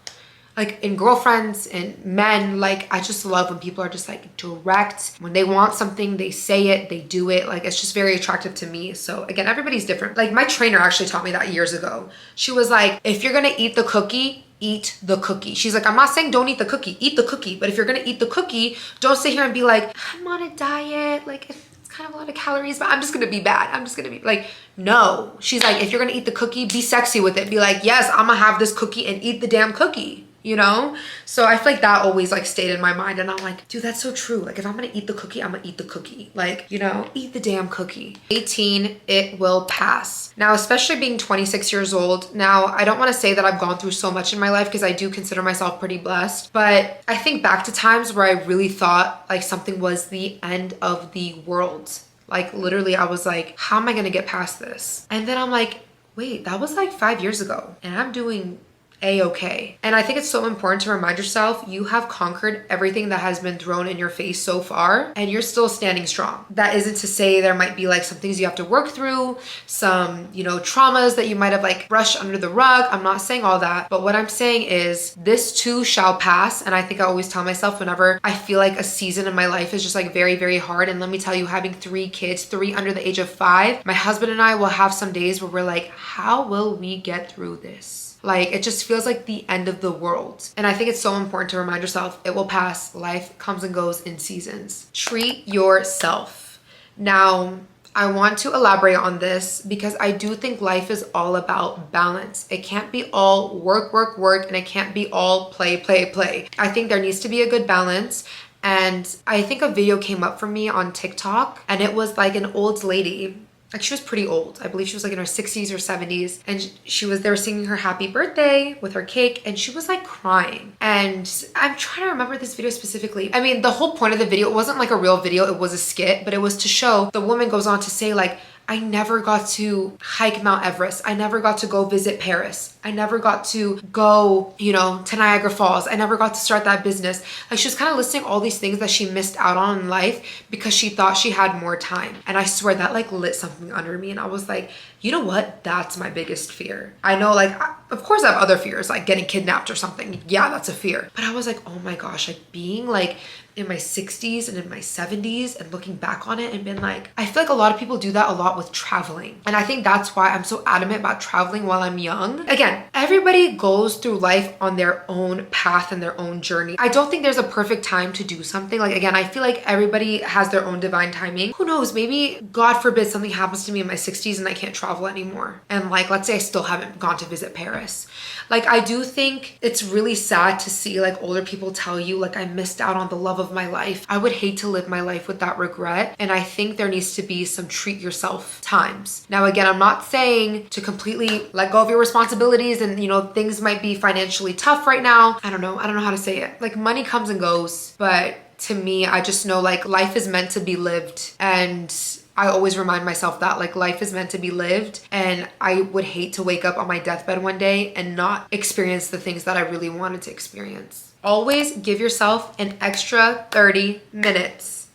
A: Like, in girlfriends and men, like, I just love when people are just like direct. When they want something, they say it, they do it. Like, it's just very attractive to me. So again, everybody's different. Like, my trainer actually taught me that years ago. She was like, if you're gonna eat the cookie, eat the cookie. She's like, I'm not saying don't eat the cookie, eat the cookie. But if you're gonna eat the cookie, don't sit here and be like, I'm on a diet. Like, it's kind of a lot of calories, but I'm just gonna be bad. I'm just gonna be like, no. She's like, if you're gonna eat the cookie, be sexy with it. Be like, yes, I'm gonna have this cookie and eat the damn cookie. You know? So I feel like that always like stayed in my mind, and I'm like, dude, that's so true. Like, if I'm gonna eat the cookie, I'm gonna eat the cookie. Like, you know, eat the damn cookie. 18, it will pass. Now, especially being 26 years old, now I don't want to say that I've gone through so much in my life because I do consider myself pretty blessed, but I think back to times where I really thought like something was the end of the world. Like, literally, I was like, how am I gonna get past this? And then I'm like, wait, that was like 5 years ago, and I'm doing a-okay. And I think it's so important to remind yourself you have conquered everything that has been thrown in your face so far, and you're still standing strong. That isn't to say there might be like some things you have to work through, some, you know, traumas that you might have like brushed under the rug. I'm not saying all that, but what I'm saying is this too shall pass. And I think I always tell myself whenever I feel like a season in my life is just like very, very hard. And let me tell you, having 3 kids, 3 under the age of 5, my husband and I will have some days where we're like, how will we get through this? Like, it just feels like the end of the world. And I think it's so important to remind yourself it will pass. Life comes and goes in seasons. Treat yourself. Now, I want to elaborate on this because I do think life is all about balance. It can't be all work, work, work, and it can't be all play, play, play. I think there needs to be a good balance. And I think a video came up for me on TikTok, and it was like an old lady. Like, she was pretty old. I believe she was like in her 60s or 70s. And she was there singing her happy birthday with her cake, and she was like crying. And I'm trying to remember this video specifically. I mean, the whole point of the video, it wasn't like a real video, it was a skit, but it was to show, the woman goes on to say like, I never got to hike Mount Everest. I never got to go visit Paris. I never got to go, you know, to Niagara Falls. I never got to start that business. Like, she was kind of listing all these things that she missed out on in life because she thought she had more time. And I swear that like lit something under me. And I was like, you know what? That's my biggest fear. I know, like, of course I have other fears, like getting kidnapped or something. Yeah, that's a fear. But I was like, oh my gosh, like being like in my 60s and in my 70s and looking back on it and been like, I feel like a lot of people do that a lot with traveling. And I think that's why I'm so adamant about traveling while I'm young. Again, everybody goes through life on their own path and their own journey. I don't think there's a perfect time to do something. Like, again, I feel like everybody has their own divine timing. Who knows? Maybe, God forbid, something happens to me in my 60s and I can't travel anymore. And like, let's say I still haven't gone to visit Paris. Like, I do think it's really sad to see like older people tell you like, I missed out on the love of my life. I would hate to live my life with that regret. And I think there needs to be some treat yourself times. Now, again, I'm not saying to completely let go of your responsibilities, and you know, things might be financially tough right now. I don't know how to say it. Like, money comes and goes, but to me, I just know like life is meant to be lived. And I always remind myself that like life is meant to be lived, and I would hate to wake up on my deathbed one day and not experience the things that I really wanted to experience. Always give yourself an extra 30 minutes.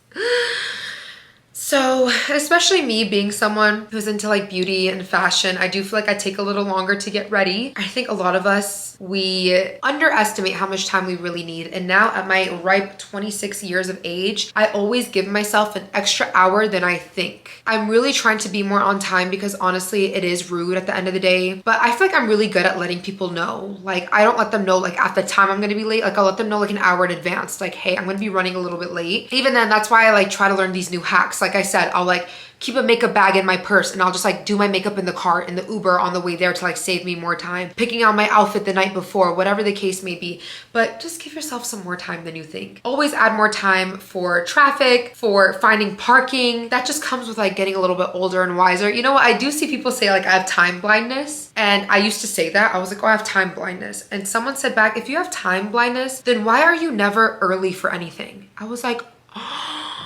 A: So, especially me being someone who's into like beauty and fashion, I do feel like I take a little longer to get ready. I think a lot of us, we underestimate how much time we really need. And now at my ripe 26 years of age, I always give myself an extra hour than I think. I'm really trying to be more on time because honestly, it is rude at the end of the day. But I feel like I'm really good at letting people know. Like, I don't let them know like at the time I'm gonna be late. Like, I'll let them know like an hour in advance. Like, hey, I'm gonna be running a little bit late. Even then, that's why I like try to learn these new hacks. Like I said, I'll like keep a makeup bag in my purse, and I'll just like do my makeup in the car, in the Uber on the way there to like save me more time. Picking out my outfit the night before, whatever the case may be. But just give yourself some more time than you think. Always add more time for traffic, for finding parking. That just comes with like getting a little bit older and wiser. You know what? I do see people say like I have time blindness. And I used to say that. I was like, oh, I have time blindness. And someone said back, if you have time blindness, then why are you never early for anything? I was like, oh.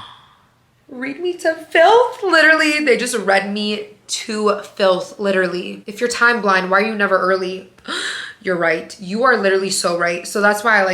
A: Read me to filth. Literally, they just read me to filth, literally. If you're time blind, why are you never early? You're right. You are literally so right. So that's why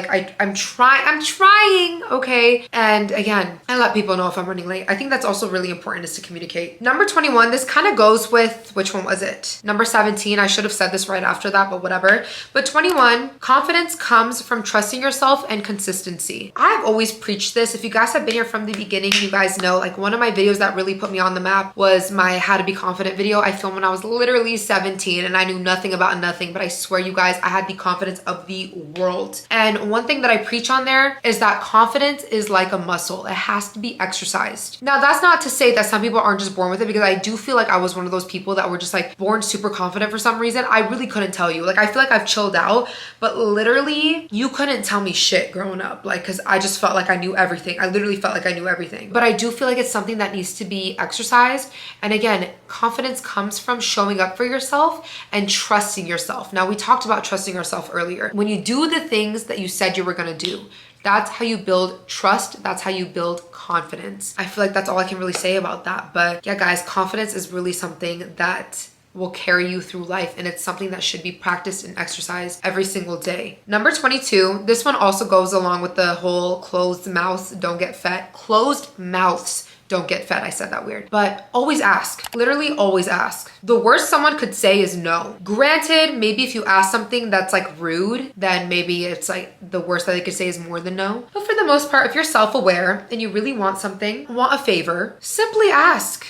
A: I'm trying, okay? And again, I let people know if I'm running late. I think that's also really important, is to communicate. Number 21, this kind of goes with, which one was it? Number 17, I should have said this right after that, but whatever. But 21, confidence comes from trusting yourself and consistency. I've always preached this. If you guys have been here from the beginning, you guys know like one of my videos that really put me on the map was my How to Be Confident video. I filmed when I was literally 17 and I knew nothing about nothing, but I swear you guys, I had the confidence of the world. And one thing that I preach on there is that confidence is like a muscle. It has to be exercised. Now, that's not to say that some people aren't just born with it, because I do feel like I was one of those people that were just like born super confident for some reason. I really couldn't tell you. Like, I feel like I've chilled out, but literally you couldn't tell me shit growing up. Like, cause I just felt like I knew everything. I literally felt like I knew everything. But I do feel like it's something that needs to be exercised. And again, confidence comes from showing up for yourself and trusting yourself. Now, we talked about trusting yourself earlier. When you do the things that you said you were gonna do, that's how you build trust. That's how you build confidence. I feel like that's all I can really say about that. But yeah, guys, confidence is really something that will carry you through life, and it's something that should be practiced and exercised every single day. Number 22, this one also goes along with the whole closed mouths don't get fed. Closed mouths don't get fed. I said that weird. But always ask. Literally always ask. The worst someone could say is no. Granted, maybe if you ask something that's like rude, then maybe it's like the worst that they could say is more than no. But for the most part, if you're self-aware and you really want something, want a favor, simply ask.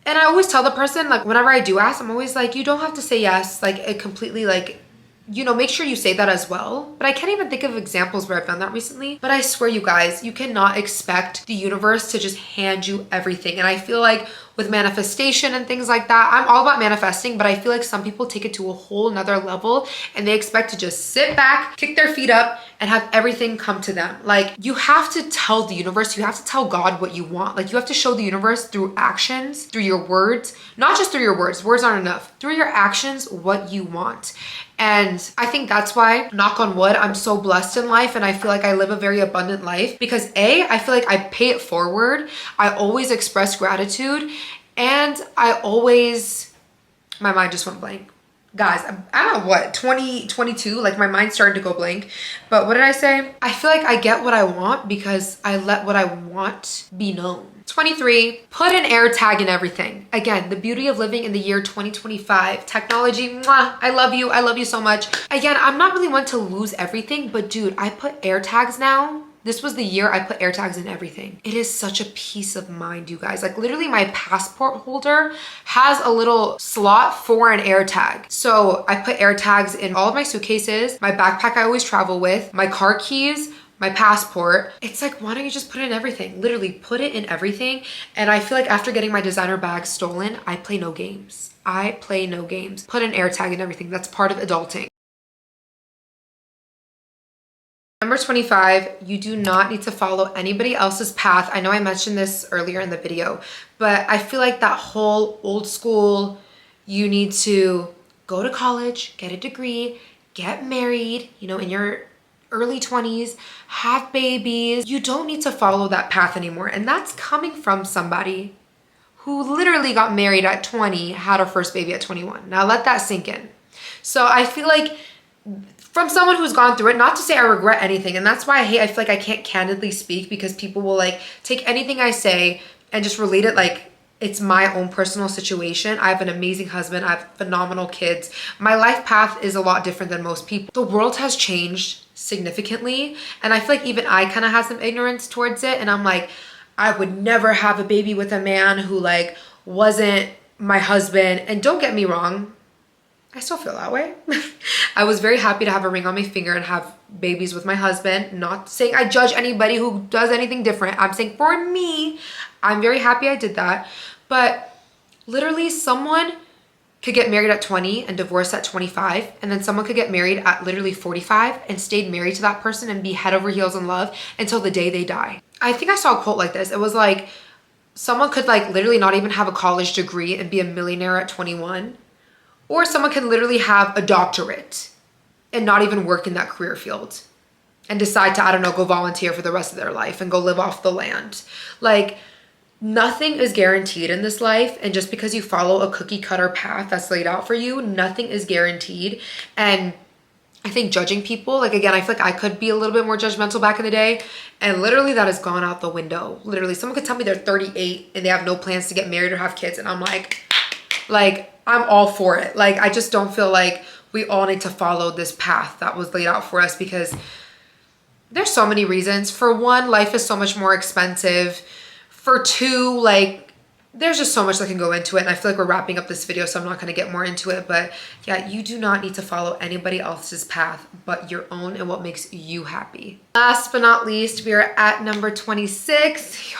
A: And I always tell the person, like, whenever I do ask, I'm always like, you don't have to say yes. Like, it completely, like, you know, make sure you say that as well. But I can't even think of examples where I've done that recently. But I swear, you guys, you cannot expect the universe to just hand you everything. And I feel like with manifestation and things like that, I'm all about manifesting, but I feel like some people take it to a whole nother level and they expect to just sit back, kick their feet up, and have everything come to them. Like, you have to tell the universe, you have to tell God what you want. Like, you have to show the universe through actions, through your words, not just through your words aren't enough, through your actions, what you want. And I think that's why, knock on wood, I'm so blessed in life and I feel like I live a very abundant life because I feel like I pay it forward. I always express gratitude and I always, my mind just went blank. Guys, I'm at what, 22? Like my mind started to go blank. But what did I say? I feel like I get what I want because I let what I want be known. 23, put an air tag in everything. Again, the beauty of living in the year 2025. Technology, mwah, I love you. I love you so much. Again, I'm not really one to lose everything, but dude, I put air tags now. This was the year I put air tags in everything. It is such a peace of mind, you guys. Like literally my passport holder has a little slot for an air tag. So I put air tags in all of my suitcases, my backpack I always travel with, my car keys, my passport. It's like, why don't you just put it in everything? Literally put it in everything. And I feel like after getting my designer bag stolen, I play no games. I play no games. Put an air tag in everything. That's part of adulting. Number 25, you do not need to follow anybody else's path. I know I mentioned this earlier in the video, but I feel like that whole old school, you need to go to college, get a degree, get married, you know, in your early 20s, have babies. You don't need to follow that path anymore. And that's coming from somebody who literally got married at 20, had her first baby at 21. Now let that sink in. So I feel like from someone who's gone through it, not to say I regret anything. And that's why I feel like I can't candidly speak because people will like take anything I say and just relate it like it's my own personal situation. I have an amazing husband. I have phenomenal kids. My life path is a lot different than most people. The world has changed significantly. And I feel like even I kind of have some ignorance towards it. And I'm like, I would never have a baby with a man who like wasn't my husband. And don't get me wrong, I still feel that way. I was very happy to have a ring on my finger and have babies with my husband. Not saying I judge anybody who does anything different. I'm saying for me, I'm very happy I did that. But literally someone could get married at 20 and divorce at 25. And then someone could get married at literally 45 and stayed married to that person and be head over heels in love until the day they die. I think I saw a quote like this. It was like, someone could like literally not even have a college degree and be a millionaire at 21. Or someone can literally have a doctorate and not even work in that career field and decide to, I don't know, go volunteer for the rest of their life and go live off the land. Like, nothing is guaranteed in this life. And just because you follow a cookie cutter path that's laid out for you, nothing is guaranteed. And I think judging people, like again, I feel like I could be a little bit more judgmental back in the day. And literally that has gone out the window. Literally, someone could tell me they're 38 and they have no plans to get married or have kids. And I'm like, I'm all for it. Like, I just don't feel like we all need to follow this path that was laid out for us because there's so many reasons. For one, life is so much more expensive. For two, like, there's just so much that can go into it. And I feel like we're wrapping up this video, so I'm not going to get more into it. But yeah, you do not need to follow anybody else's path but your own and what makes you happy. Last but not least, we are at number 26.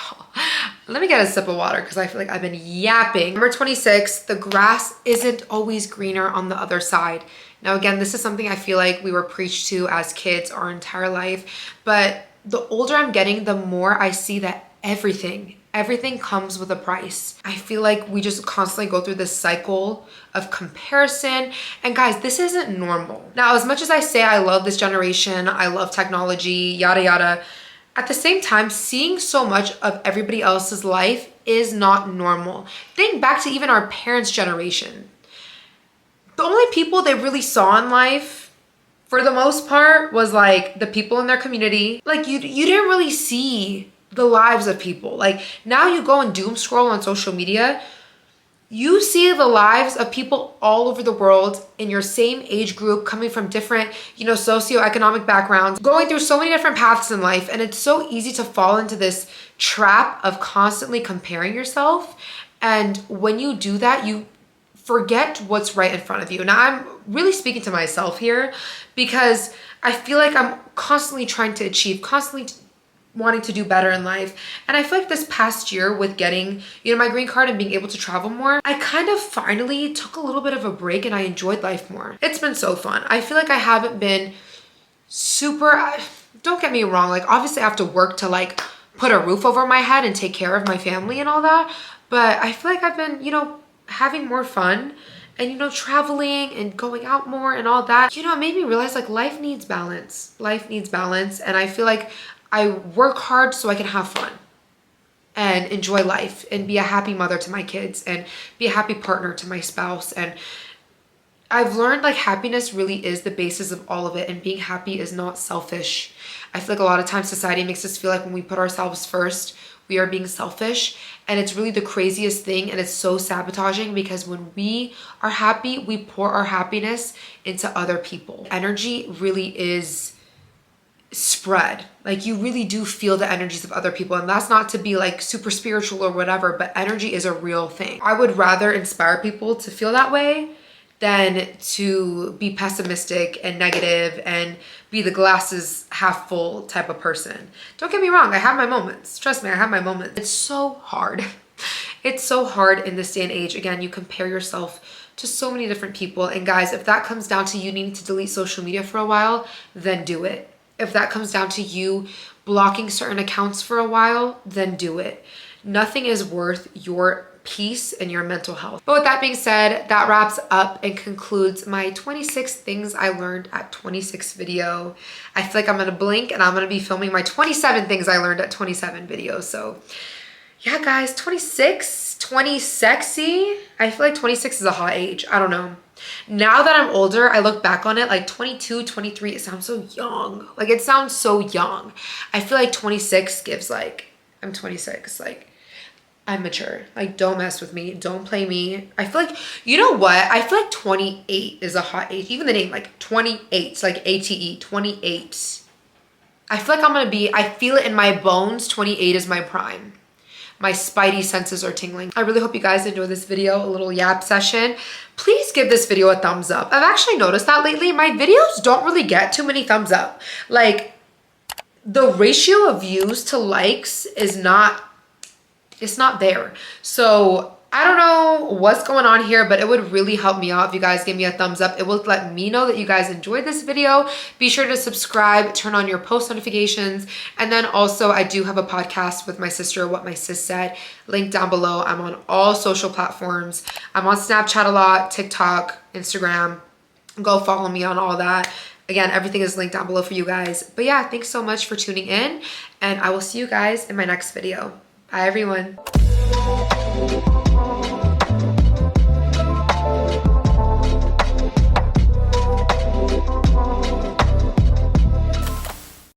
A: Let me get a sip of water because I feel like I've been yapping. Number 26, the grass isn't always greener on the other side. Now, again, this is something I feel like we were preached to as kids our entire life. But the older I'm getting, the more I see that everything comes with a price. I feel like we just constantly go through this cycle of comparison. And guys, this isn't normal. Now, as much as I say I love this generation, I love technology, yada, yada, at the same time, seeing so much of everybody else's life is not normal. Think back to even our parents' generation. The only people they really saw in life, for the most part, was like the people in their community. Like you didn't really see the lives of people. Like now you go and doom scroll on social media, you see the lives of people all over the world in your same age group, coming from different, socioeconomic backgrounds, going through so many different paths in life. And it's so easy to fall into this trap of constantly comparing yourself. And when you do that, you forget what's right in front of you. Now, I'm really speaking to myself here because I feel like I'm constantly trying to achieve, constantly wanting to do better in life. And I feel like this past year with getting, my green card and being able to travel more, I kind of finally took a little bit of a break and I enjoyed life more. It's been so fun. I feel like I haven't been super, don't get me wrong, like obviously I have to work to like put a roof over my head and take care of my family and all that. But I feel like I've been, having more fun and, traveling and going out more and all that. It made me realize like life needs balance. Life needs balance. And I feel like I work hard so I can have fun and enjoy life and be a happy mother to my kids and be a happy partner to my spouse. And I've learned like happiness really is the basis of all of it, and being happy is not selfish. I feel like a lot of times society makes us feel like when we put ourselves first, we are being selfish, and it's really the craziest thing, and it's so sabotaging because when we are happy, we pour our happiness into other people. Energy really is spread. Like you really do feel the energies of other people, and that's not to be like super spiritual or whatever, but energy is a real thing. I would rather inspire people to feel that way than to be pessimistic and negative and be the glasses half full type of person. Don't get me wrong, I have my moments. Trust me, I have my moments. It's so hard. It's so hard in this day and age. Again, you compare yourself to so many different people. And guys, if that comes down to you needing to delete social media for a while, then do it. If that comes down to you blocking certain accounts for a while, then do it. Nothing is worth your peace and your mental health. But with that being said, that wraps up and concludes my 26 things I learned at 26 video. I feel like I'm gonna blink and I'm gonna be filming my 27 things I learned at 27 videos. So yeah, guys, 26, 20 sexy. I feel like 26 is a hot age. I don't know. Now that I'm older, I look back on it like 22, 23, it sounds so young. Like it sounds so young. I feel like 26 gives like, I'm 26, like I'm mature. Like don't mess with me, don't play me. I feel like, you know what? I feel like 28 is a hot age. Even the name, like 28, it's like ATE, 28. I feel like I feel it in my bones, 28 is my prime. My spidey senses are tingling. I really hope you guys enjoyed this video, a little yap session. Please give this video a thumbs up. I've actually noticed that lately, my videos don't really get too many thumbs up. Like the ratio of views to likes is not, it's not there. So I don't know what's going on here, but it would really help me out if you guys give me a thumbs up. It will let me know that you guys enjoyed this video. Be sure to subscribe, turn on your post notifications. And then also I do have a podcast with my sister, What My Sis Said, link down below. I'm on all social platforms. I'm on Snapchat a lot, TikTok, Instagram. Go follow me on all that. Again, everything is linked down below for you guys. But yeah, thanks so much for tuning in, and I will see you guys in my next video. Bye everyone.